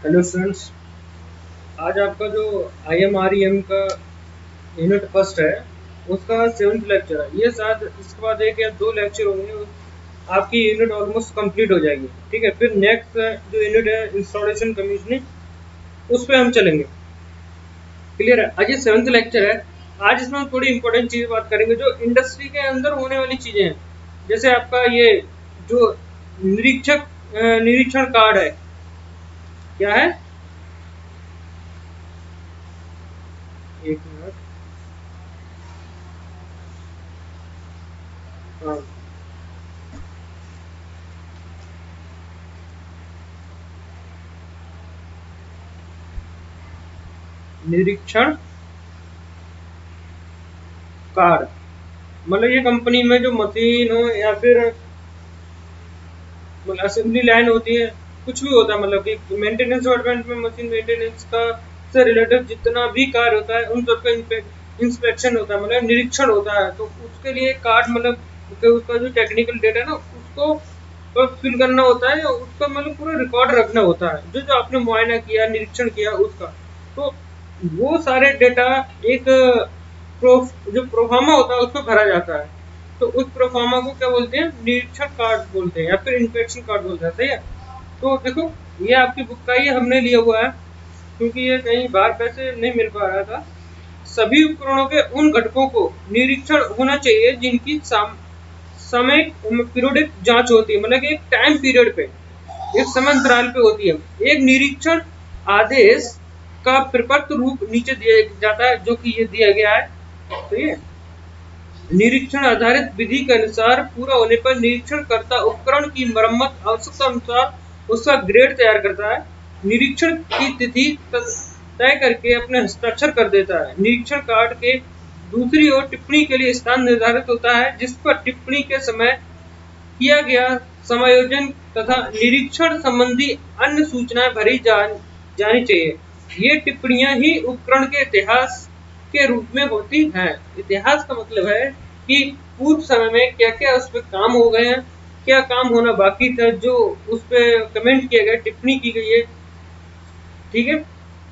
Hello students. आज आपका जो IMREM का यूनिट फर्स्ट है उसका 7th लेक्चर है। ये शायद इसके बाद 1 या 2 लेक्चर होंगे, आपकी यूनिट ऑलमोस्ट कंप्लीट हो जाएगी। ठीक है, फिर नेक्स्ट जो यूनिट है इंस्टॉलेशन कमीशनिंग, उस पर हम चलेंगे। क्लियर है? आज ये 7th लेक्चर है। आज इसमें हम थोड़ी इंपॉर्टेंट चीज़ बात करेंगे जो इंडस्ट्री के अंदर होने वाली चीज़ें हैं। जैसे आपका ये जो निरीक्षण कार्ड है, क्या है? एक मिनट। हाँ, निरीक्षण कार्ड मतलब ये कंपनी में जो मशीन हो या फिर मतलब असेंबली लाइन होती है, कुछ भी होता है, मतलब कि मेंटेनेंस डिपार्टमेंट में मशीन मेंटेनेंस का से रिलेटेड जितना भी कार्य होता है उन सबका इंस्पेक्शन होता है, मतलब निरीक्षण होता है। तो उसके लिए कार्ड मतलब उसका जो टेक्निकल डेटा है ना, उसको फिल करना होता है, उसका मतलब पूरा रिकॉर्ड रखना होता है, जो जो आपने मुआयना किया, निरीक्षण किया उसका। तो वो सारे डेटा एक जो प्रोफार्मा होता है उसमें भरा जाता है। तो उस प्रोफार्मा को क्या बोलते हैं? निरीक्षण कार्ड बोलते हैं या फिर इंस्पेक्शन कार्ड बोलते हैं। सही है? तो देखो, ये आपकी बुक का ही हमने लिया हुआ है क्योंकि ये कहीं बाहर पैसे नहीं मिल पा रहा था। सभी उपकरणों के उन घटकों को निरीक्षण होना चाहिए जिनकी समय पीरियडिक जांच होती है, मतलब कि एक टाइम पीरियड पे, एक समय अंतराल पे होती है। एक निरीक्षण आदेश का प्रपत्र रूप नीचे दिया जाता है, जो कि ये दिया गया है। तो ये निरीक्षण आधारित विधि के अनुसार पूरा होने पर निरीक्षणकर्ता उपकरण की मरम्मत आवश्यकता अनुसार उसका ग्रेड तैयार करता है। निरीक्षण की तिथि तय करके अपने हस्ताक्षर कर देता है। निरीक्षण कार्ड के दूसरी ओर टिप्पणी के लिए स्थान निर्धारित होता है, जिस पर टिप्पणी के समय किया गया समायोजन तथा निरीक्षण संबंधी अन्य सूचनाएं भरी जानी चाहिए। ये टिप्पणियां ही उपकरण के इतिहास के रूप में होती हैं। इतिहास का मतलब है कि पूर्व समय में क्या क्या उस पर काम हो गए हैं, क्या काम होना बाकी था, जो उस पर कमेंट किए गए, टिप्पणी की गई है। ठीक है,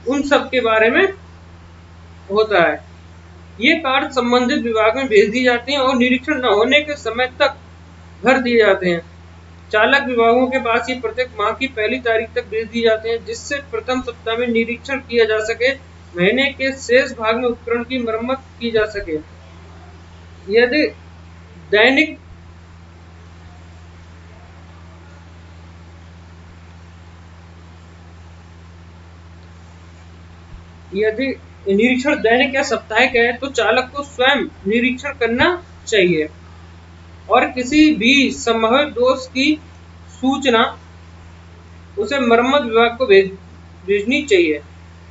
उन सब के बारे में होता है। ये कार्ड संबंधित विभाग में भेज दिए जाते हैं और निरीक्षण न होने के समय तक भर दिए जाते हैं। चालक विभागों के पास ये प्रत्येक माह की पहली तारीख तक भेज दिए जाते हैं, जिससे प्रथम सप्ताह में निरीक्षण किया जा सके, महीने के शेष भाग में उपकरण की मरम्मत की जा सके। यदि दैनिक यदि निरीक्षण दैनिक या साप्ताहिक है तो चालक को स्वयं निरीक्षण करना चाहिए और किसी भी संभावित दोष की सूचना उसे मरम्मत विभाग को भेजनी चाहिए।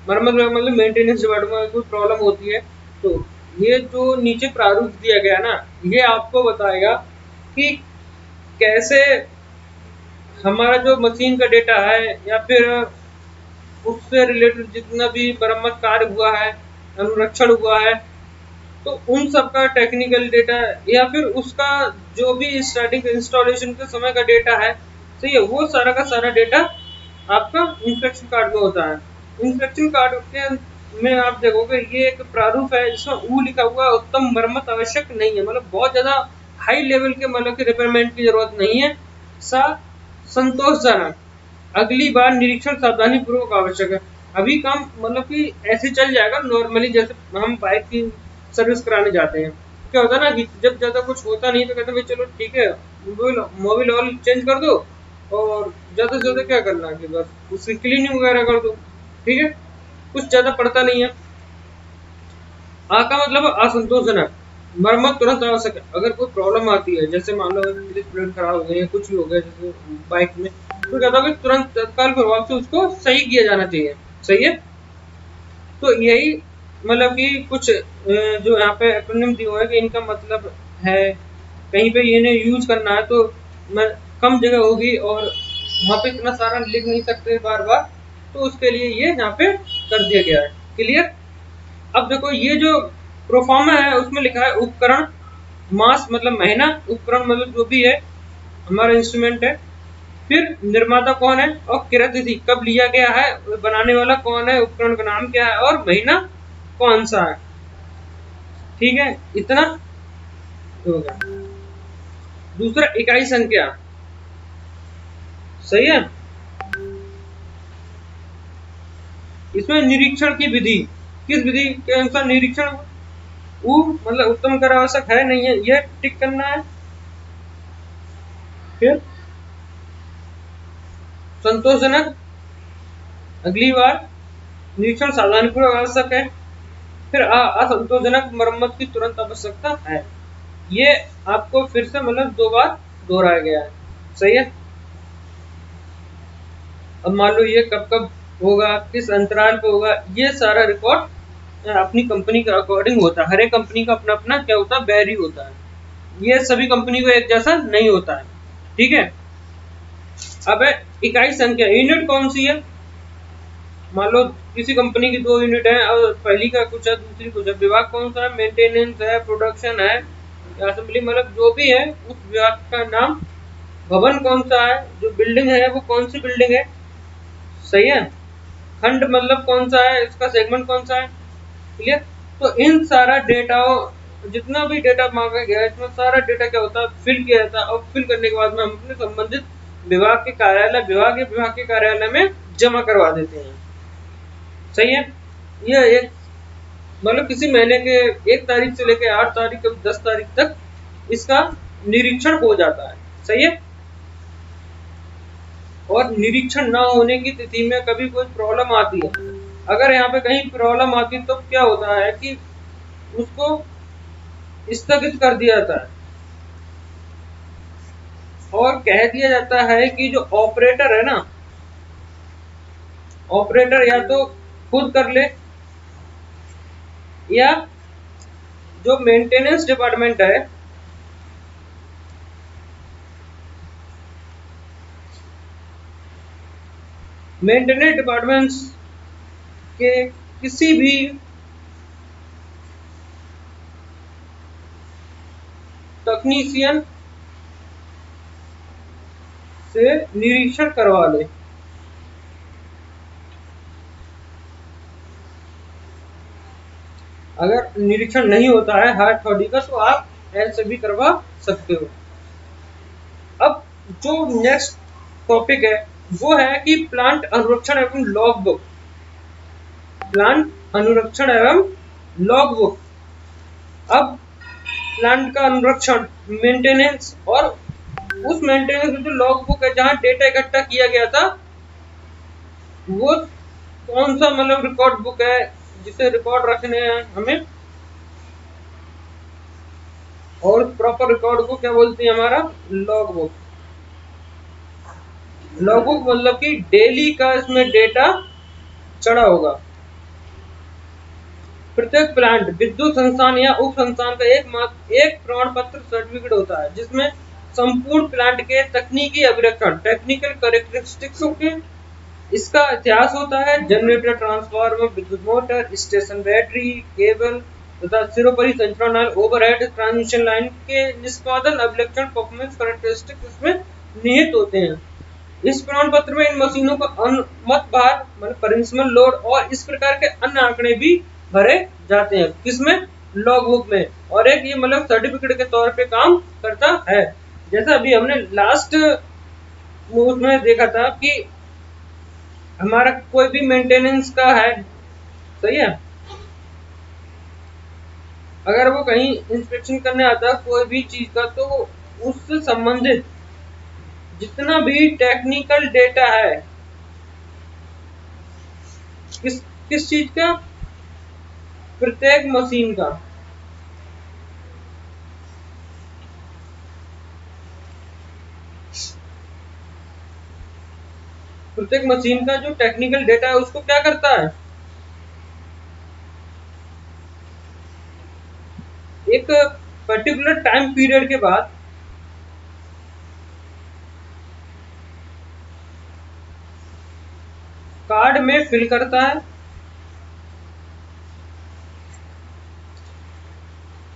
मरम्मत विभाग मतलब मेंटेनेंस डिपार्टमेंट में कोई प्रॉब्लम होती है तो ये जो नीचे प्रारूप दिया गया ना, ये आपको बताएगा कि कैसे हमारा जो मशीन का डेटा है या फिर उससे रिलेटेड जितना भी मरम्मत कार्य हुआ है, अनुरक्षण हुआ है, तो उन सब का टेक्निकल डेटा या फिर उसका जो भी स्टार्टिंग इंस्टॉलेशन के समय का डेटा है, सही है, वो सारा का सारा डेटा आपका इंस्पेक्शन कार्ड में होता है। इंस्पेक्शन कार्ड के में आप देखोगे ये एक प्रारूप है जिसमें ऊ लिखा हुआ है, उत्तम मरम्मत आवश्यक नहीं है, मतलब बहुत ज्यादा हाई लेवल के मतलब की रिपेयरमेंट की जरूरत नहीं है। सा संतोषजनक, अगली बार निरीक्षण सावधानी पूर्वक आवश्यक है। अभी काम मतलब कि ऐसे चल जाएगा नॉर्मली, जैसे हम बाइक की सर्विस कराने जाते हैं, क्या होता है ना कि जब ज्यादा कुछ होता नहीं तो कहते भाई चलो ठीक है, मोबिल ऑयल चेंज कर दो और ज्यादा से ज्यादा क्या करना है कि बस उसकी क्लीनिंग वगैरह कर दो। ठीक है, कुछ ज्यादा पड़ता नहीं है। आ का मतलब असंतोषजनक, मरम्मत तुरंत आवश्यक है। अगर कोई प्रॉब्लम आती है, जैसे मान लो मेरी प्लेट खराब हो गई है, कुछ भी हो गया जैसे बाइक में, तो कहता है तुरंत तत्काल प्रभाव से उसको सही किया जाना चाहिए। सही है? तो यही मतलब कि कुछ जो यहाँ पे एक्रोनिम दिया हुआ है कि इनका मतलब है, कहीं पे इन्हें यूज करना है तो मैं कम जगह होगी और वहाँ पे इतना सारा लिख नहीं सकते बार बार, तो उसके लिए ये यहाँ पे कर दिया गया है। क्लियर? अब देखो ये जो प्रोफार्मा है उसमें लिखा है उपकरण, मास मतलब महीना, उपकरण मतलब जो भी है हमारा इंस्ट्रूमेंट है, फिर निर्माता कौन है और क्रय तिथि कब लिया गया है, बनाने वाला कौन है, उपकरण का नाम क्या है और महीना कौन सा है। ठीक है, इतना होगा। दूसरा इकाई संख्या, सही है। इसमें निरीक्षण की विधि, किस विधि के अनुसार निरीक्षण, वो मतलब उत्तम कर आवश्यक है नहीं है, यह टिक करना है। फिर संतोषजनक, अगली बार निरीक्षण सावधानीपूर्वक आवश्यक है। फिर असंतोषजनक, मरम्मत की तुरंत आवश्यकता है। ये आपको फिर से मतलब 2 बार दोहराया गया है, सही है। अब मान लो ये कब कब होगा, किस अंतराल पे होगा, ये सारा रिकॉर्ड अपनी कंपनी के अकॉर्डिंग होता है। हर एक कंपनी का अपना अपना क्या होता है, वेरी होता है। ये सभी कंपनी को एक जैसा नहीं होता है, ठीक है। अब है इकाई संख्या, यूनिट कौन सी है। मान लो किसी कंपनी की 2 यूनिट है और पहली का कुछ है, दूसरी कुछ है। विभाग कौन सा है, मेंटेनेंस है, प्रोडक्शन है, असेंबली, मतलब जो भी है उस विभाग का नाम। भवन कौन सा है, जो बिल्डिंग है वो कौन सी बिल्डिंग है, सही है। खंड मतलब कौन सा है, इसका सेगमेंट कौन सा है, क्लियर। तो इन सारा डेटा, जितना भी डेटा मांगा गया इसमें सारा डेटा क्या होता है, फिल किया जाता है। और फिल करने के बाद में हम अपने संबंधित विभाग के कार्यालय, विभाग के कार्यालय में जमा करवा देते हैं, सही है। यह एक मतलब किसी महीने के 1 तारीख से लेकर 8 तारीख 10 तारीख तक इसका निरीक्षण हो जाता है, सही है। और निरीक्षण ना होने की तिथि में कभी कोई प्रॉब्लम आती है, अगर यहाँ पे कहीं प्रॉब्लम आती है तो क्या होता है कि उसको स्थगित कर दिया जाता है और कह दिया जाता है कि जो ऑपरेटर है ना, ऑपरेटर या तो खुद कर ले या जो मेंटेनेंस डिपार्टमेंट है मेंटेनेंस डिपार्टमेंट्स के किसी भी तकनीशियन से निरीक्षण करवा ले। अगर निरीक्षण नहीं होता है हार्ड बॉडी का तो आप ऐसे भी करवा सकते हो। अब जो नेक्स्ट टॉपिक है वो है कि प्लांट अनुरक्षण एवं लॉग बुक। प्लांट अनुरक्षण एवं लॉग बुक। अब प्लांट का अनुरक्षण, मेंटेनेंस, और उस मेंटेनेंस में जो लॉग बुक है जहां डेटा इकट्ठा किया गया था वो कौन सा मतलब रिकॉर्ड बुक है जिसे रिकॉर्ड रखने हैं हमें, और प्रॉपर रिकॉर्ड को क्या बोलते हैं, हमारा लॉग बुक। लॉग बुक मतलब कि डेली का इसमें डेटा चढ़ा होगा। प्रत्येक प्लांट, विद्युत संस्थान या उप संस्थान का एक प्रमाण पत्र, सर्टिफिकेट होता है जिसमें संपूर्ण प्लांट के तकनीकी अभिरक्षण, टेक्निकल कैरेक्टरिस्टिक्स के, इसका इतिहास होता है, जनरेटर, ट्रांसफार्मर, विद्युत मोटर, स्टेशन बैटरी, केबल तथा सिरोपरि संचरण, ओवरहेड ट्रांसमिशन लाइन के निष्पादन अभिलक्षण, परफॉर्मेंस कैरेक्टरिस्टिक्स इसमें निहित होते हैं। इस प्रमाण पत्र में इन मशीनों का अनुमत भार मतलब परमिशनल लोड और इस प्रकार के अन्य आंकड़े भी भरे जाते हैं, किसमें, लॉग बुक में। और एक ये मतलब सर्टिफिकेट के तौर पे काम करता है। जैसा अभी हमने लास्ट में देखा था कि हमारा कोई भी मेंटेनेंस का है, सही है, अगर वो कहीं इंस्पेक्शन करने आता है कोई भी चीज का तो उससे संबंधित जितना भी टेक्निकल डेटा है, किस किस चीज का, प्रत्येक मशीन का, प्रत्येक मशीन का जो टेक्निकल डेटा है उसको क्या करता है, एक पर्टिकुलर टाइम पीरियड के बाद कार्ड में फिल करता है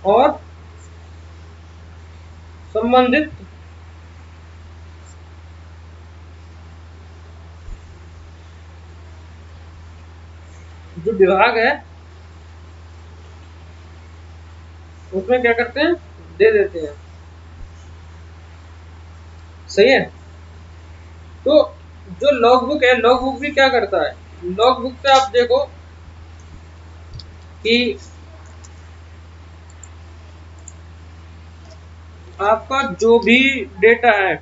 और संबंधित जो विभाग है उसमें क्या करते हैं, दे देते हैं। सही है। तो जो लॉग बुक है, लॉग बुक भी क्या करता है, लॉग बुक से आप देखो कि आपका जो भी डेटा है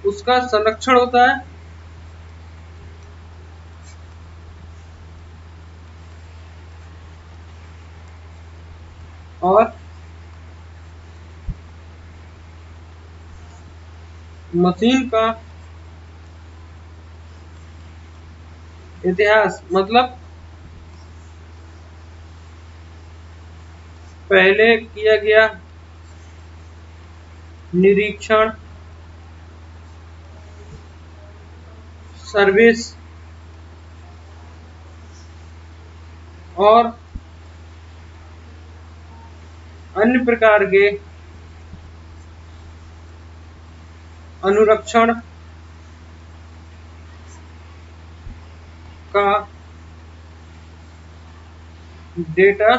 उसका संरक्षण होता है और मशीन का इतिहास, मतलब पहले किया गया निरीक्षण, सर्विस और अन्य प्रकार के अनुरक्षण का डेटा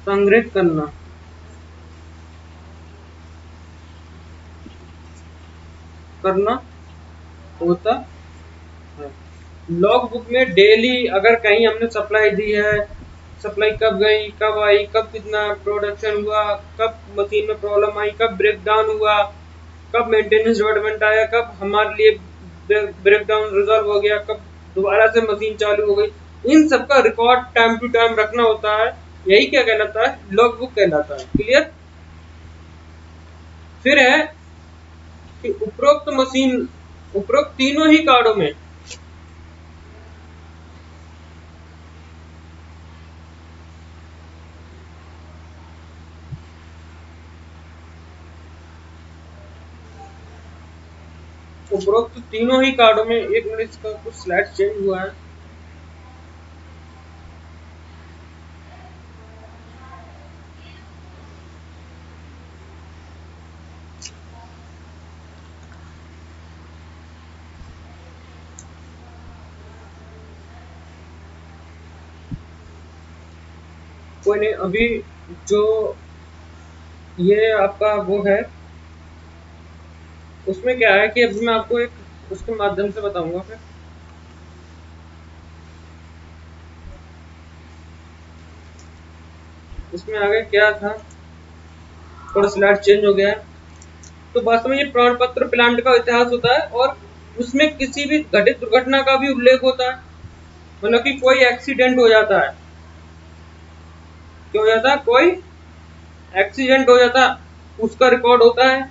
संग्रहित करना होता है। लॉग बुक में डेली अगर कहीं हमने सप्लाई दी है, सप्लाई कब गई, कब आई, कब कितना प्रोडक्शन हुआ, कब मशीन में प्रॉब्लम आई, कब ब्रेकडाउन हुआ, कब मेंटेनेंस डिपार्टमेंट आया, कब हमारे लिए ब्रेकडाउन रिजॉल्व हो गया, कब दोबारा से मशीन चालू हो गई, इन सब का रिकॉर्ड टाइम टू टाइम रखना होता है। यही क्या कहलाता है, लॉग बुक कहलाता है। क्लियर। फिर है कि उपरोक्त तीनों ही कार्डों में उपरोक्त तीनों ही कार्डों में, एक मिनट इसका कुछ स्लाइड चेंज हुआ है। कोई नहीं, अभी जो ये आपका वो है उसमें क्या है कि अभी मैं आपको एक उसके माध्यम से बताऊंगा। फिर इसमें आगे क्या था, थोड़ा स्लाइड चेंज हो गया है। तो वास्तव में ये प्रमाण पत्र प्लांट का इतिहास होता है और उसमें किसी भी घटित दुर्घटना का भी उल्लेख होता है। मतलब कि कोई एक्सीडेंट हो जाता है, क्या हो जाता है, कोई एक्सीडेंट हो जाता है, उसका रिकॉर्ड होता है।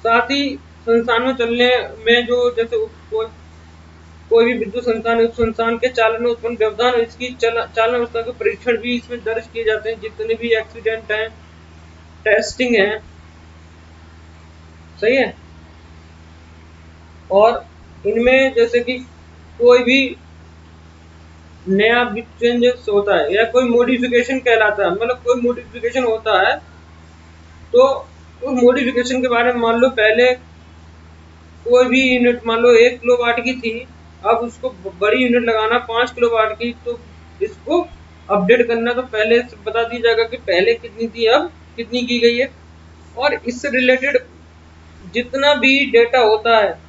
साथ ही संस्थान में चलने में जो जैसे कोई भी विद्युत संस्थान है, उस संस्थान के चालन में उत्पन्न व्यवधान, इसकी चालन अवस्था के परीक्षण भी इसमें दर्ज किए जाते हैं। जितने भी एक्सीडेंट हैं, टेस्टिंग है। सही है। और इनमें जैसे कि कोई भी नया चेंजेस होता है या कोई मॉडिफिकेशन कहलाता है, मतलब कोई मॉडिफिकेशन होता है तो उस मॉडिफिकेशन के बारे में मान लो पहले कोई भी यूनिट मान लो 1 किलोवाट की थी, अब उसको बड़ी यूनिट लगाना 5 किलोवाट की, तो इसको अपडेट करना तो पहले से बता दिया जाएगा कि पहले कितनी थी, अब कितनी की गई है। और इससे रिलेटेड जितना भी डेटा होता है,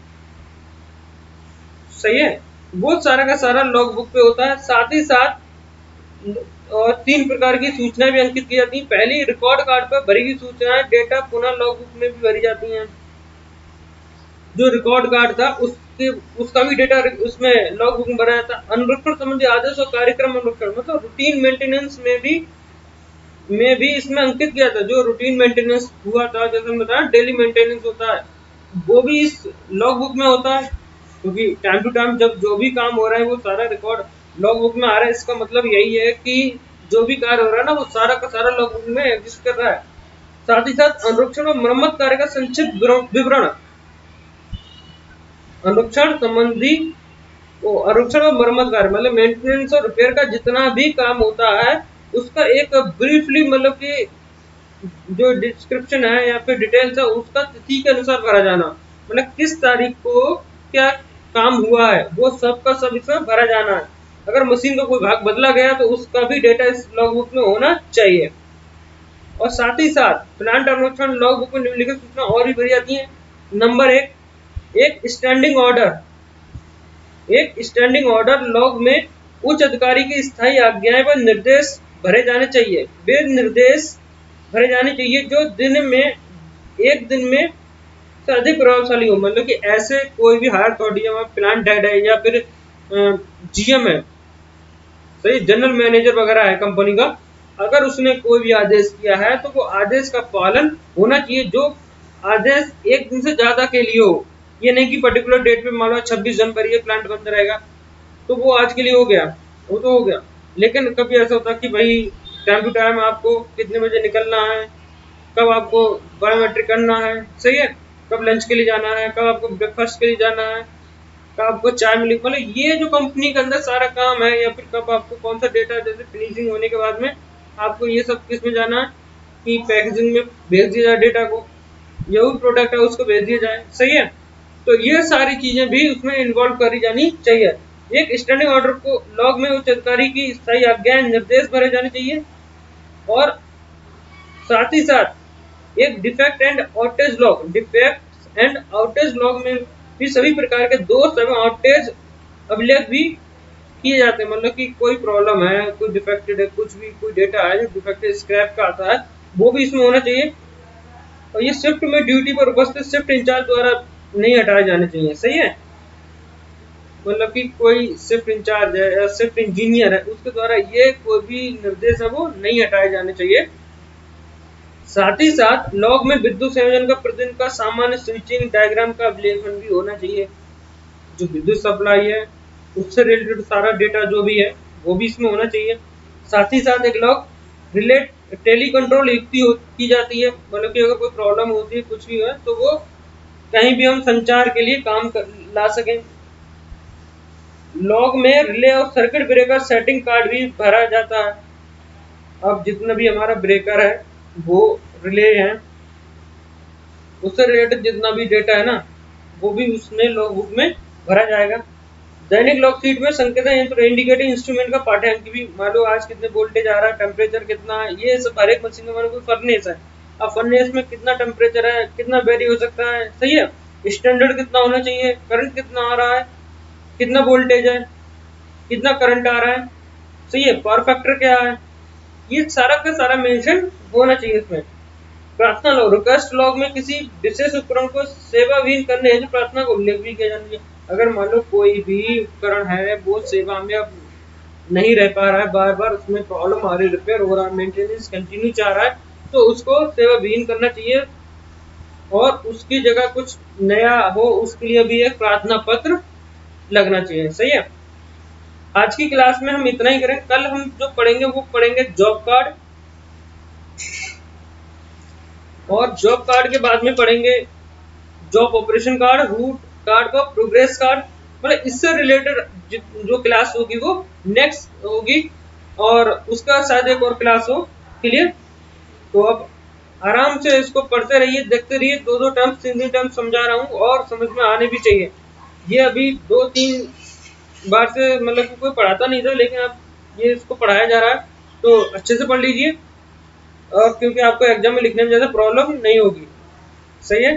सही है, वो सारा का सारा लॉग बुक पे होता है। साथ ही साथ और 3 प्रकार की सूचनाएं भी अंकित की जाती हैं। पहली रिकॉर्ड कार्ड पर भरी गई सूचनाएं डेटा पुनः लॉग बुक में भी भरी जाती हैं। जो रिकॉर्ड कार्ड था उसका भी डेटा उसमें लॉग बुक में भरा जाता है। अनुरक्षण संबंधी आदेश और कार्यक्रम अनुरक्षण, मतलब रूटीन मेंटेनेंस में भी इसमें अंकित किया था। जो रूटीन मेंटेनेंस हुआ था, जैसे हम बताया डेली मेंटेनेंस होता है, वो भी इस लॉग बुक में होता है। क्योंकि टाइम टू टाइम जब जो भी काम हो रहा है वो सारा रिकॉर्ड लॉग बुक में आ रहा है। इसका मतलब यही है कि जो भी कार्य हो रहा है ना, वो सारा का सारा लॉग बुक में एग्जिस्ट कर रहा है। साथ ही साथ अनुरक्षण और मरम्मत कार्य का संक्षिप्त विवरण, अनुरक्षण संबंधी अनुरक्षण और मरम्मत कार्य मतलब मेंटेनेंस और रिपेयर का जितना भी काम होता है उसका एक ब्रीफली, मतलब कि जो डिस्क्रिप्शन है या फिर डिटेल्स है उसका तिथि के अनुसार भरा जाना। मतलब किस तारीख को क्या काम हुआ है वो सब का सब इसमें भरा जाना है। अगर मशीन का कोई भाग बदला गया तो उसका भी डेटा इस लॉगबुक में होना चाहिए। और साथ ही साथ प्लांट अनुरक्षण लॉगबुक में निम्नलिखित सूचना और भी भरी जाती है। नंबर एक स्टैंडिंग ऑर्डर। एक स्टैंडिंग ऑर्डर लॉग में उच्च अधिकारी की स्थायी आज्ञाएं व निर्देश भरे जाने चाहिए। वे निर्देश भरे जाने चाहिए जो एक दिन में से अधिक प्रभावशाली हो। मतलब कि ऐसे कोई भी हायर अथॉरिटी है, प्लांट हेड है या फिर जीएम है, सही, जनरल मैनेजर वगैरह है कंपनी का, अगर उसने कोई भी आदेश किया है तो वो आदेश का पालन होना चाहिए। जो आदेश एक दिन से ज्यादा के लिए हो, ये नहीं कि पर्टिकुलर डेट पे मान लो 26 जनवरी ये प्लांट बंद रहेगा तो वो आज के लिए हो गया, वो तो हो गया। लेकिन कभी ऐसा होता है कि भाई टाइम टू टाइम आपको कितने बजे निकलना है, कब आपको बायोमेट्रिक करना है, सही है, कब लंच के लिए जाना है, कब आपको ब्रेकफास्ट के लिए जाना है, कब आपको चाय मिली, मतलब ये जो कंपनी के अंदर सारा काम है, या फिर कब आपको कौन सा डेटा जैसे फिनिशिंग होने के बाद में आपको ये सब किस में जाना है कि पैकेजिंग में भेज दिया जाए डेटा को, जो भी प्रोडक्ट है उसको भेज दिया जाए, सही है। तो ये सारी चीजें भी उसमें इन्वॉल्व करी जानी चाहिए। एक स्टैंडिंग ऑर्डर को लॉग में उच्च अधिकारी की स्थायी आज्ञाएं निर्देश भरे जाने चाहिए। और साथ ही साथ एक डिफेक्ट एंड आउटेज लॉग में भी सभी प्रकार के दोष एवं आउटेज अभिलेख भी किए जाते हैं। मतलब कि कोई प्रॉब्लम है, कोई डिफेक्टेड है, कुछ भी कोई डेटा है जो डिफेक्टेड स्क्रैप का आता है, वो भी इसमें होना चाहिए। और ये शिफ्ट में ड्यूटी पर उपस्थित शिफ्ट इंचार्ज द्वारा नहीं हटाए जाने चाहिए, सही है। मतलब कि कोई शिफ्ट इंचार्ज है या शिफ्ट इंजीनियर है उसके द्वारा ये कोई भी निर्देश है वो नहीं हटाए जाने चाहिए। साथ ही साथ लॉग में विद्युत संयोजन का प्रतिदिन का सामान्य स्विचिंग डायग्राम का अवलेखन भी होना चाहिए। जो विद्युत सप्लाई है उससे रिलेटेड सारा डेटा जो भी है वो भी इसमें होना चाहिए। साथ ही साथ एक लॉग रिलेट टेली कंट्रोल युक्ति की जाती है। मतलब कि अगर कोई प्रॉब्लम होती है कुछ भी है तो वो कहीं भी हम संचार के लिए ला सकें। लॉग में रिले और सर्किट ब्रेकर सेटिंग कार्ड भी भरा जाता है। अब जितना भी हमारा ब्रेकर है वो रिले है, उससे रिलेटेड जितना भी डेटा है ना वो भी उसमें लॉग बुक में भरा जाएगा। दैनिक लॉग शीट में संकेतन यंत्र इंडिकेटिंग इंस्ट्रूमेंट का पाठ्यांक भी मान लो आज कितने वोल्टेज आ रहा है, टेम्परेचर कितना है, ये सब हर एक मशीन में मान लो कोई फर्नेस है, अब फर्नेस में कितना टेम्परेचर है, कितना वेरी हो सकता है, सही है, स्टैंडर्ड कितना होना चाहिए, करंट कितना आ रहा है, कितना वोल्टेज है, कितना करंट आ रहा है, सही है, पावर फैक्टर क्या है, ये सारा का सारा मेंशन होना चाहिए इसमें। प्रार्थना लॉग रिक्वेस्ट लॉग में किसी विशेष उपकरण को सेवा विहीन करने हेतु प्रार्थना को उल्लेख भी किया जाना चाहिए। अगर मान लो कोई भी उपकरण है वो सेवा में अब नहीं रह पा रहा है, बार बार उसमें प्रॉब्लम आ रही, रिपेयर हो रहा है, मेंटेनेंस कंटिन्यू चाह रहा है, तो उसको सेवा विहीन करना चाहिए और उसकी जगह कुछ नया हो उसके लिए भी एक प्रार्थना पत्र लगना चाहिए, सही है। आज की क्लास में हम इतना ही करें। कल हम जो पढ़ेंगे वो पढ़ेंगे जॉब कार्ड, और जॉब कार्ड के बाद में पढ़ेंगे job operation card, root card और प्रोग्रेस कार्ड। मतलब इससे रिलेटेड जो क्लास होगी वो नेक्स्ट होगी, और उसका शायद एक और क्लास हो, क्लियर। तो अब आराम से इसको पढ़ते रहिए, देखते रहिए, दो दो टर्म्स तीन तीन टर्म्स समझा रहा हूँ और समझ में आने भी चाहिए। ये अभी 2-3 बार से मतलब कोई पढ़ाता नहीं था, लेकिन अब ये इसको पढ़ाया जा रहा है तो अच्छे से पढ़ लीजिए, और क्योंकि आपको एग्जाम में लिखने में ज्यादा प्रॉब्लम नहीं होगी, सही है।